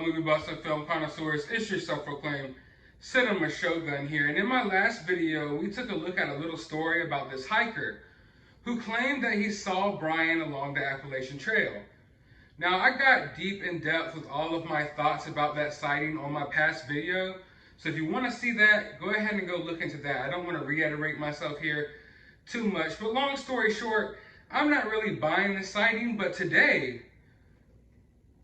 movie buffs and film connoisseurs. It's your self-proclaimed cinema shogun here. And in my last video, we took a look at a little story about this hiker who claimed that he saw Brian along the Appalachian Trail. Now, I got deep in depth with all of my thoughts about that sighting on my past video. So if you want to see that, go ahead and go look into that. I don't want to reiterate myself here too much. But long story short, I'm not really buying the sighting, but today,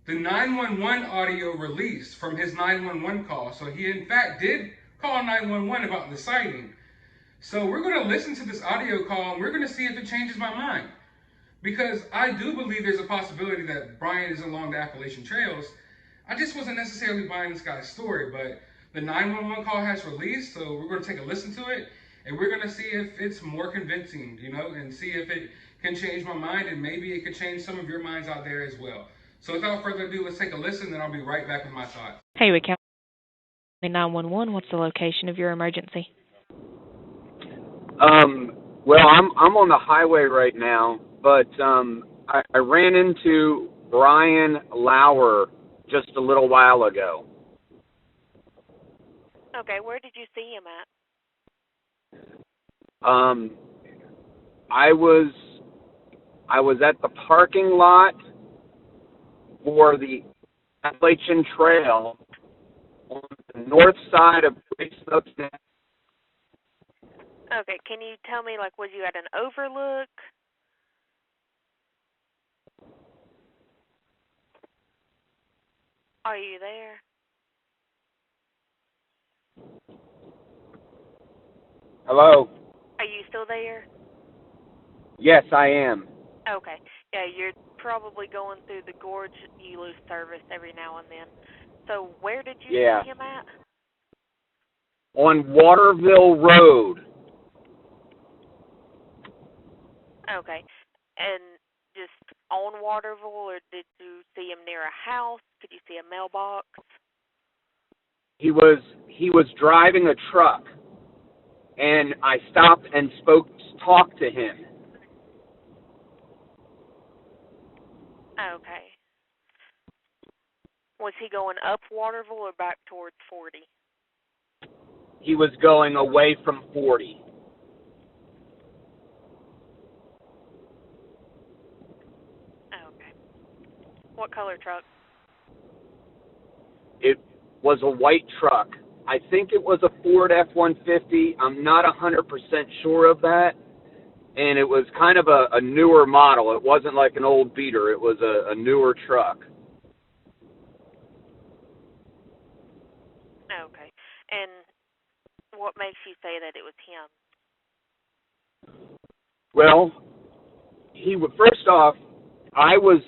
the 911 audio released from his 911 call. So he in fact did call 911 about the sighting. So we're going to listen to this audio call and we're going to see if it changes my mind. Because I do believe there's a possibility that Brian is along the Appalachian Trails. I just wasn't necessarily buying this guy's story, but the 911 call has released, so we're going to take a listen to it, and we're going to see if it's more convincing, and see if it can change my mind, and maybe it could change some of your minds out there as well. So without further ado, let's take a listen, and I'll be right back with my thoughts. Hey, we County 911. What's the location of your emergency? Well, I'm on the highway right now, but I ran into Brian Lauer just a little while ago. Okay, where did you see him at? I was at the parking lot for the Appalachian Trail on the north side of Great Smokestack. Okay, can you tell me, was you at an overlook? Are you there? Hello? Are you still there? Yes, I am. Okay. Yeah, you're probably going through the gorge. You lose service every now and then. So where did you see him at? On Waterville Road. Okay. And just on Waterville, or did you see him near a house? Could you see a mailbox? He was driving a truck, and I stopped and talked to him. Okay. Was he going up Waterville or back towards 40? He was going away from 40. Okay. What color truck? It was a white truck. I think it was a Ford F-150. I'm not 100% sure of that. And it was kind of a newer model. It wasn't like an old beater. It was a newer truck. Okay. And what makes you say that it was him? Well, first off, I was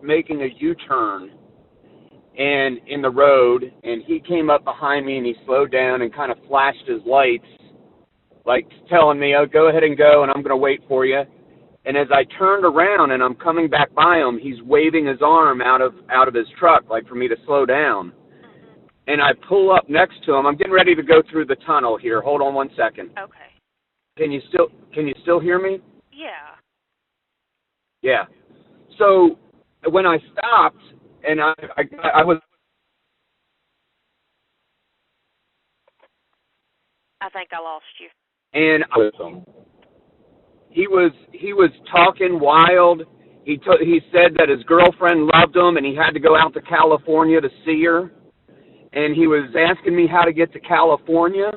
making a U-turn and in the road, and he came up behind me and he slowed down and kind of flashed his lights, like telling me, "Oh, go ahead and go, and I'm going to wait for you." And as I turned around and I'm coming back by him, he's waving his arm out of his truck, like for me to slow down. Mm-hmm. And I pull up next to him. I'm getting ready to go through the tunnel here. Hold on one second. Okay. Can you still hear me? Yeah. Yeah. So when I stopped and I was. I think I lost you. And he was talking wild. He said that his girlfriend loved him and he had to go out to California to see her. And he was asking me how to get to California.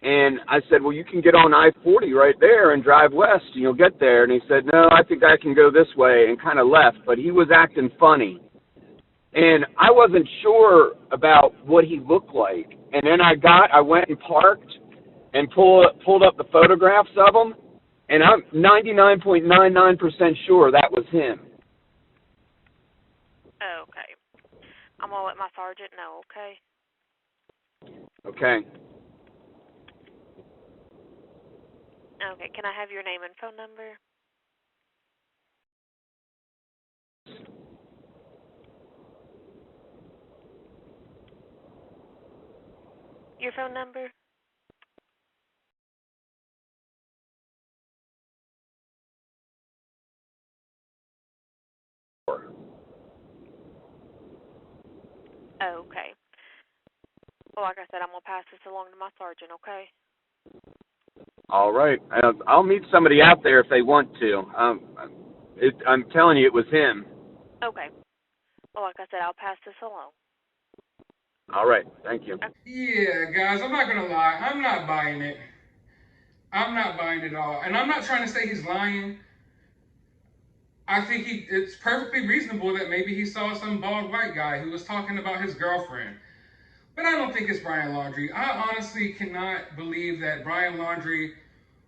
And I said, "Well, you can get on I-40 right there and drive west and you'll get there." And he said, "No, I think I can go this way," and kind of left. But he was acting funny. And I wasn't sure about what he looked like. And then I went and parked and pulled up the photographs of him, and I'm 99.99% sure that was him. Okay. I'm going to let my sergeant know, okay? Okay. Okay, can I have your name and phone number? Your phone number? Okay. Well, like I said, I'm going to pass this along to my sergeant, okay? All right. I'll meet somebody out there if they want to. I'm telling you, it was him. Okay. Well, like I said, I'll pass this along. All right. Thank you. Yeah, guys, I'm not going to lie. I'm not buying it. I'm not buying it at all. And I'm not trying to say he's lying. I think it's perfectly reasonable that maybe he saw some bald white guy who was talking about his girlfriend. But I don't think it's Brian Laundrie. I honestly cannot believe that Brian Laundrie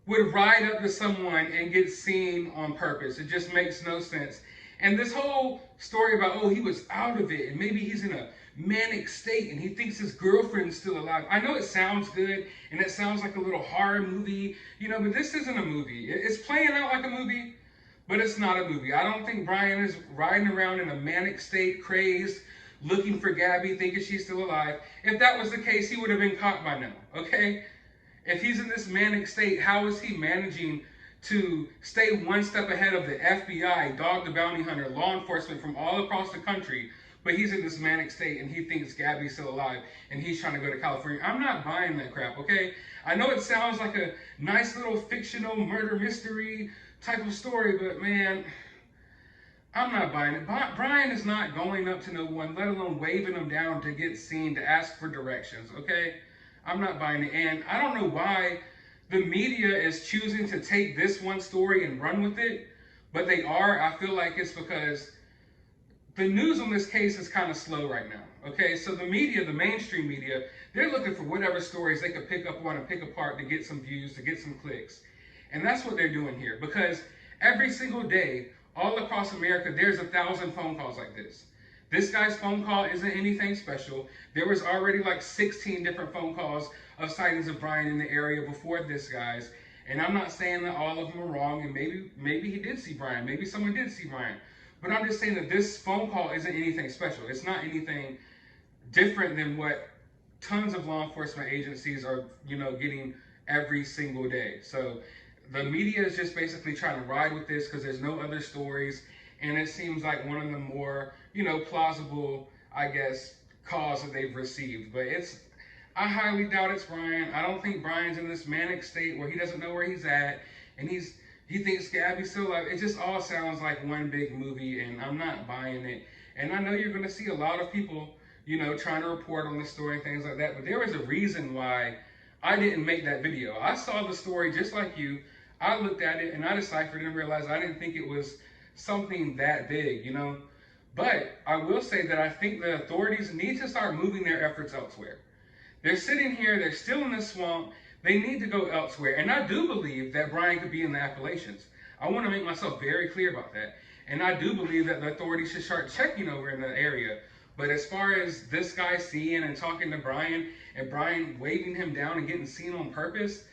would ride up to someone and get seen on purpose. It just makes no sense. And this whole story about, oh, he was out of it and maybe he's in a manic state and he thinks his girlfriend's still alive. I know it sounds good and it sounds like a little horror movie, but this isn't a movie. It's playing out like a movie, but it's not a movie. I don't think Brian is riding around in a manic state, crazed, looking for Gabby, thinking she's still alive. If that was the case, he would have been caught by now, okay? If he's in this manic state, how is he managing to stay one step ahead of the FBI, Dog the Bounty Hunter, law enforcement from all across the country, but he's in this manic state and he thinks Gabby's still alive and he's trying to go to California? I'm not buying that crap, okay? I know it sounds like a nice little fictional murder mystery type of story, but man, I'm not buying it. Brian is not going up to no one, let alone waving them down to get seen, to ask for directions, okay? I'm not buying it. And I don't know why the media is choosing to take this one story and run with it, but they are. I feel like it's because the news on this case is kind of slow right now, okay? So the media, the mainstream media, they're looking for whatever stories they could pick up on and pick apart to get some views, to get some clicks. And that's what they're doing here, because every single day, all across America, there's 1,000 phone calls like this. This guy's phone call isn't anything special. There was already like 16 different phone calls of sightings of Brian in the area before this guy's. And I'm not saying that all of them are wrong, and maybe he did see Brian. Maybe someone did see Brian. But I'm just saying that this phone call isn't anything special. It's not anything different than what tons of law enforcement agencies are, getting every single day. So the media is just basically trying to ride with this because there's no other stories, and it seems like one of the more, plausible, I guess, calls that they've received. But I highly doubt it's Brian. I don't think Brian's in this manic state where he doesn't know where he's at, and he thinks Gabby's still alive. It just all sounds like one big movie, and I'm not buying it. And I know you're going to see a lot of people, trying to report on this story and things like that, but there was a reason why I didn't make that video. I saw the story just like you. I looked at it and I deciphered and realized I didn't think it was something that big, But I will say that I think the authorities need to start moving their efforts elsewhere. They're sitting here, they're still in this swamp, they need to go elsewhere. And I do believe that Brian could be in the Appalachians. I want to make myself very clear about that. And I do believe that the authorities should start checking over in the area. But as far as this guy seeing and talking to Brian, and Brian waving him down and getting seen on purpose,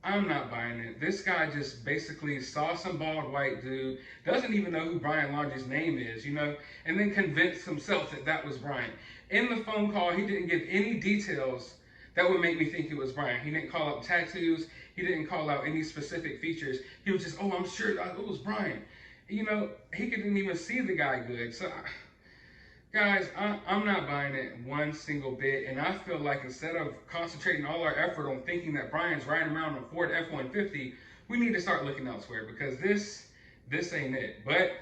I'm not buying it. This guy just basically saw some bald white dude, doesn't even know who Brian Laundrie's name is, and then convinced himself that that was Brian. In the phone call, he didn't give any details that would make me think it was Brian. He didn't call out tattoos. He didn't call out any specific features. He was just, I'm sure it was Brian. He couldn't even see the guy good. So, guys, I'm not buying it one single bit, and I feel like instead of concentrating all our effort on thinking that Brian's riding around on a Ford F-150, we need to start looking elsewhere, because this ain't it. But,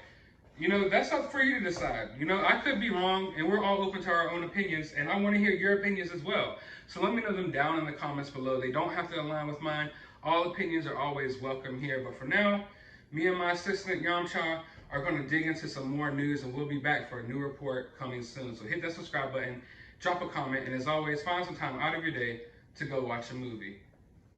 that's up for you to decide. I could be wrong, and we're all open to our own opinions, and I want to hear your opinions as well. So let me know them down in the comments below. They don't have to align with mine. All opinions are always welcome here. But for now, me and my assistant, Yamcha, are going to dig into some more news, and we'll be back for a new report coming soon. So hit that subscribe button, drop a comment, and as always, find some time out of your day to go watch a movie.